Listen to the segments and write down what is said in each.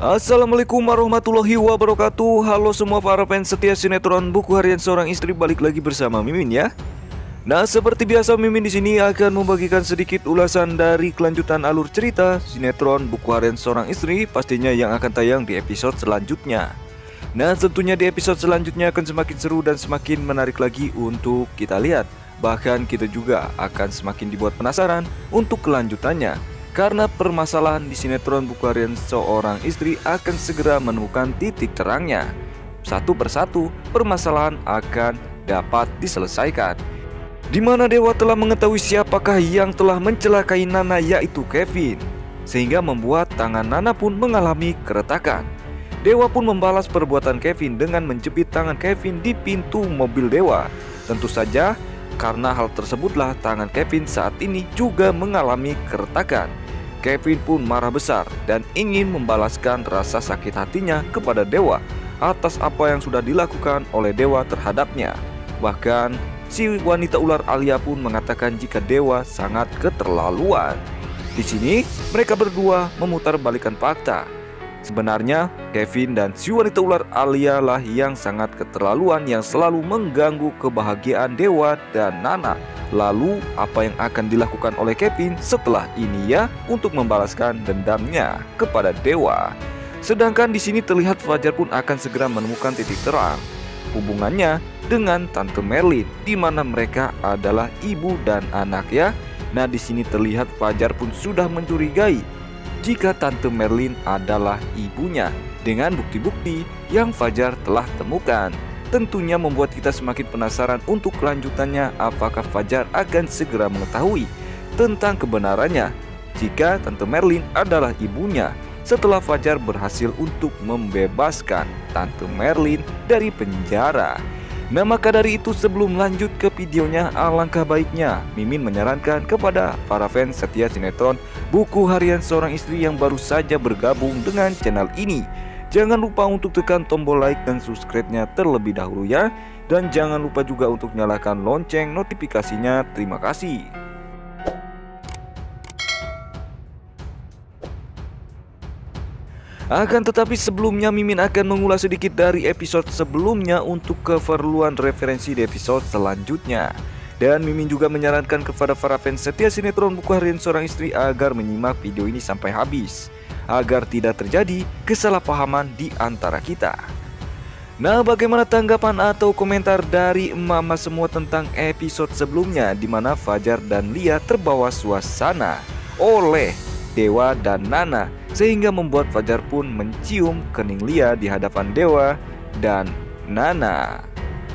Assalamualaikum warahmatullahi wabarakatuh. Halo semua para fans setia sinetron Buku Harian Seorang Istri, balik lagi bersama Mimin ya. Nah, seperti biasa Mimin di sini akan membagikan sedikit ulasan dari kelanjutan alur cerita sinetron Buku Harian Seorang Istri, pastinya yang akan tayang di episode selanjutnya. Nah, tentunya di episode selanjutnya akan semakin seru dan semakin menarik lagi untuk kita lihat. Bahkan kita juga akan semakin dibuat penasaran untuk kelanjutannya, karena permasalahan di sinetron Buku Harian Seorang Istri akan segera menemukan titik terangnya. Satu persatu permasalahan akan dapat diselesaikan, di mana Dewa telah mengetahui siapakah yang telah mencelakai Nana, yaitu Kevin, sehingga membuat tangan Nana pun mengalami keretakan. Dewa pun membalas perbuatan Kevin dengan menjepit tangan Kevin di pintu mobil Dewa. Tentu saja karena hal tersebutlah tangan Kevin saat ini juga mengalami keretakan. Kevin pun marah besar dan ingin membalaskan rasa sakit hatinya kepada Dewa atas apa yang sudah dilakukan oleh Dewa terhadapnya. Bahkan si wanita ular Alia pun mengatakan jika Dewa sangat keterlaluan. Di sini mereka berdua memutarbalikkan fakta. Sebenarnya Kevin dan si wanita ular Alia lah yang sangat keterlaluan, yang selalu mengganggu kebahagiaan Dewa dan Nana. Lalu apa yang akan dilakukan oleh Kevin setelah ini ya untuk membalaskan dendamnya kepada Dewa? Sedangkan di sini terlihat Fajar pun akan segera menemukan titik terang hubungannya dengan Tante Merlin, di mana mereka adalah ibu dan anak ya. Nah, di sini terlihat Fajar pun sudah mencurigai jika Tante Merlin adalah ibunya dengan bukti-bukti yang Fajar telah temukan. Tentunya membuat kita semakin penasaran untuk kelanjutannya, apakah Fajar akan segera mengetahui tentang kebenarannya jika Tante Merlin adalah ibunya setelah Fajar berhasil untuk membebaskan Tante Merlin dari penjara. Nah, maka dari itu sebelum lanjut ke videonya, alangkah baiknya Mimin menyarankan kepada para fans setia sinetron Buku Harian Seorang Istri yang baru saja bergabung dengan channel ini, jangan lupa untuk tekan tombol like dan subscribe-nya terlebih dahulu ya. Dan jangan lupa juga untuk nyalakan lonceng notifikasinya. Terima kasih. Akan tetapi sebelumnya Mimin akan mengulas sedikit dari episode sebelumnya untuk keperluan referensi di episode selanjutnya. Dan Mimin juga menyarankan kepada para fans setia sinetron Buku Harian Seorang Istri agar menyimak video ini sampai habis, agar tidak terjadi kesalahpahaman di antara kita. Nah, bagaimana tanggapan atau komentar dari emak-emak semua tentang episode sebelumnya, di mana Fajar dan Lia terbawa suasana oleh Dewa dan Nana, sehingga membuat Fajar pun mencium kening Lia di hadapan Dewa dan Nana?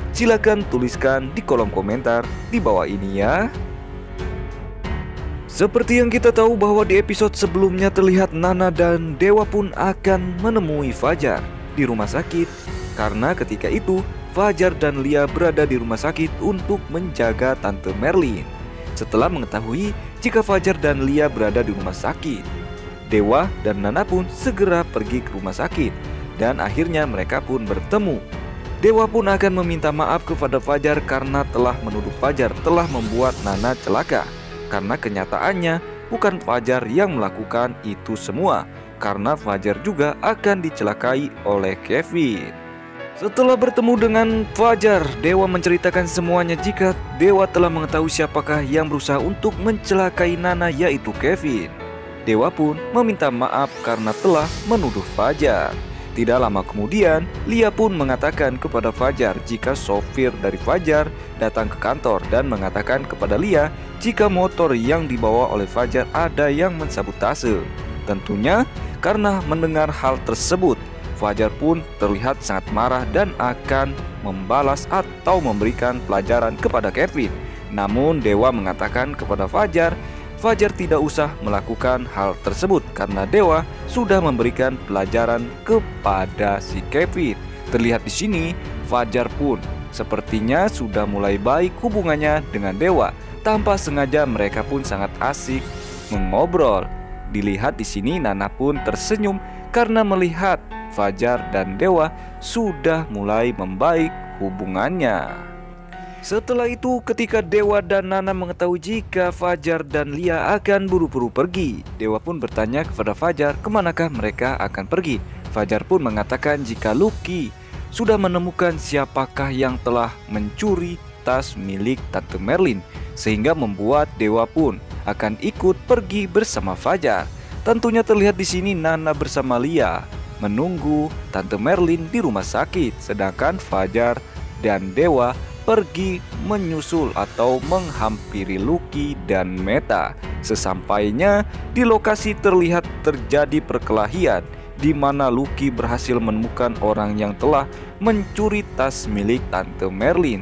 Silakan tuliskan di kolom komentar di bawah ini ya. Seperti yang kita tahu bahwa di episode sebelumnya terlihat Nana dan Dewa pun akan menemui Fajar di rumah sakit, karena ketika itu Fajar dan Lia berada di rumah sakit untuk menjaga Tante Merlin. Setelah mengetahui jika Fajar dan Lia berada di rumah sakit, Dewa dan Nana pun segera pergi ke rumah sakit, dan akhirnya mereka pun bertemu. Dewa pun akan meminta maaf kepada Fajar karena telah menuduh Fajar telah membuat Nana celaka, karena kenyataannya bukan Fajar yang melakukan itu semua, karena Fajar juga akan dicelakai oleh Kevin. Setelah bertemu dengan Fajar, Dewa menceritakan semuanya jika Dewa telah mengetahui siapakah yang berusaha untuk mencelakai Nana, yaitu Kevin. Dewa pun meminta maaf karena telah menuduh Fajar. Tidak lama kemudian, Lia pun mengatakan kepada Fajar jika sopir dari Fajar datang ke kantor dan mengatakan kepada Lia jika motor yang dibawa oleh Fajar ada yang mensabotase. Tentunya karena mendengar hal tersebut, Fajar pun terlihat sangat marah dan akan membalas atau memberikan pelajaran kepada Kevin. Namun Dewa mengatakan kepada Fajar tidak usah melakukan hal tersebut karena Dewa sudah memberikan pelajaran kepada si Kevin. Terlihat di sini Fajar pun sepertinya sudah mulai baik hubungannya dengan Dewa. Tanpa sengaja mereka pun sangat asik mengobrol. Dilihat di sini Nana pun tersenyum karena melihat Fajar dan Dewa sudah mulai membaik hubungannya. Setelah itu ketika Dewa dan Nana mengetahui jika Fajar dan Lia akan buru-buru pergi, Dewa pun bertanya kepada Fajar kemanakah mereka akan pergi. Fajar pun mengatakan jika Lucky sudah menemukan siapakah yang telah mencuri tas milik Tante Merlin, sehingga membuat Dewa pun akan ikut pergi bersama Fajar. Tentunya terlihat di sini Nana bersama Lia menunggu Tante Merlin di rumah sakit, sedangkan Fajar dan Dewa pergi menyusul atau menghampiri Lucky dan Meta. Sesampainya di lokasi terlihat terjadi perkelahian di mana Lucky berhasil menemukan orang yang telah mencuri tas milik Tante Merlin.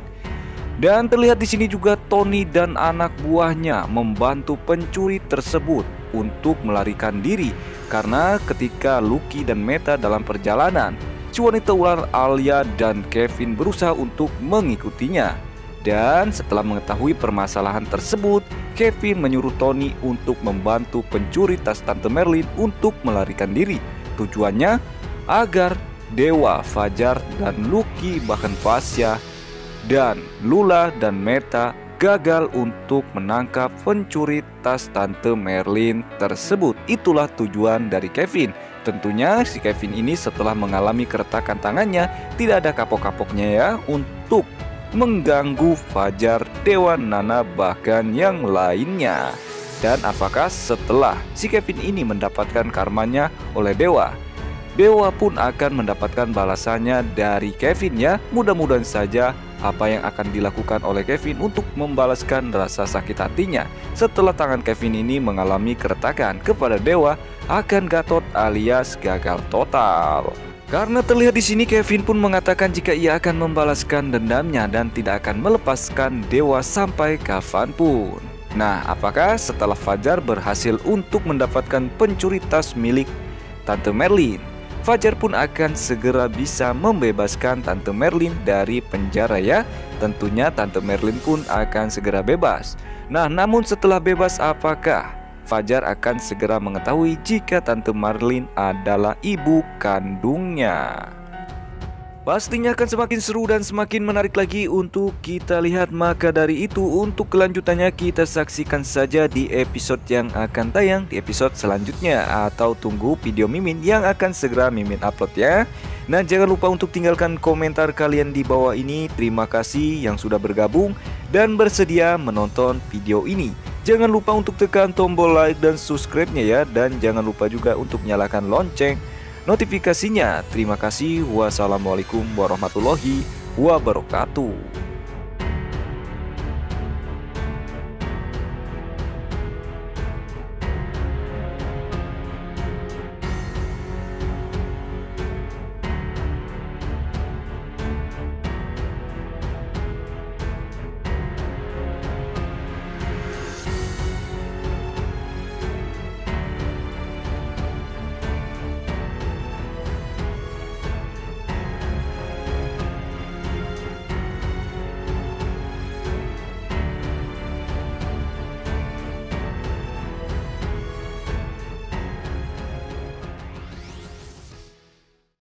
Dan terlihat di sini juga Tony dan anak buahnya membantu pencuri tersebut untuk melarikan diri karena ketika Lucky dan Meta dalam perjalanan, si wanita ular Alia dan Kevin berusaha untuk mengikutinya. Dan setelah mengetahui permasalahan tersebut, Kevin menyuruh Tony untuk membantu pencuri tas Tante Merlin untuk melarikan diri. Tujuannya agar Dewa, Fajar, dan Lucky bahkan Fasya dan Lula dan Meta gagal untuk menangkap pencuri tas Tante Merlin tersebut. Itulah tujuan dari Kevin. Tentunya si Kevin ini setelah mengalami keretakan tangannya tidak ada kapok-kapoknya ya untuk mengganggu Fajar, Dewa, Nana, bahkan yang lainnya. Dan apakah setelah si Kevin ini mendapatkan karmanya oleh Dewa, Dewa pun akan mendapatkan balasannya dari Kevin ya. Mudah-mudahan saja apa yang akan dilakukan oleh Kevin untuk membalaskan rasa sakit hatinya setelah tangan Kevin ini mengalami keretakan kepada Dewa akan Gatot alias gagal total. Karena terlihat di sini Kevin pun mengatakan jika ia akan membalaskan dendamnya dan tidak akan melepaskan Dewa sampai kapanpun. Nah, apakah setelah Fajar berhasil untuk mendapatkan pencuri tas milik Tante Merlin, Fajar pun akan segera bisa membebaskan Tante Merlin dari penjara ya. Tentunya Tante Merlin pun akan segera bebas. Nah, namun setelah bebas apakah Fajar akan segera mengetahui jika Tante Merlin adalah ibu kandungnya? Pastinya akan semakin seru dan semakin menarik lagi untuk kita lihat. Maka dari itu untuk kelanjutannya kita saksikan saja di episode yang akan tayang di episode selanjutnya, atau tunggu video Mimin yang akan segera Mimin upload ya. Nah, jangan lupa untuk tinggalkan komentar kalian di bawah ini. Terima kasih yang sudah bergabung dan bersedia menonton video ini. Jangan lupa untuk tekan tombol like dan subscribe-nya ya. Dan jangan lupa juga untuk nyalakan lonceng notifikasinya. Terima kasih. Wassalamualaikum warahmatullahi wabarakatuh.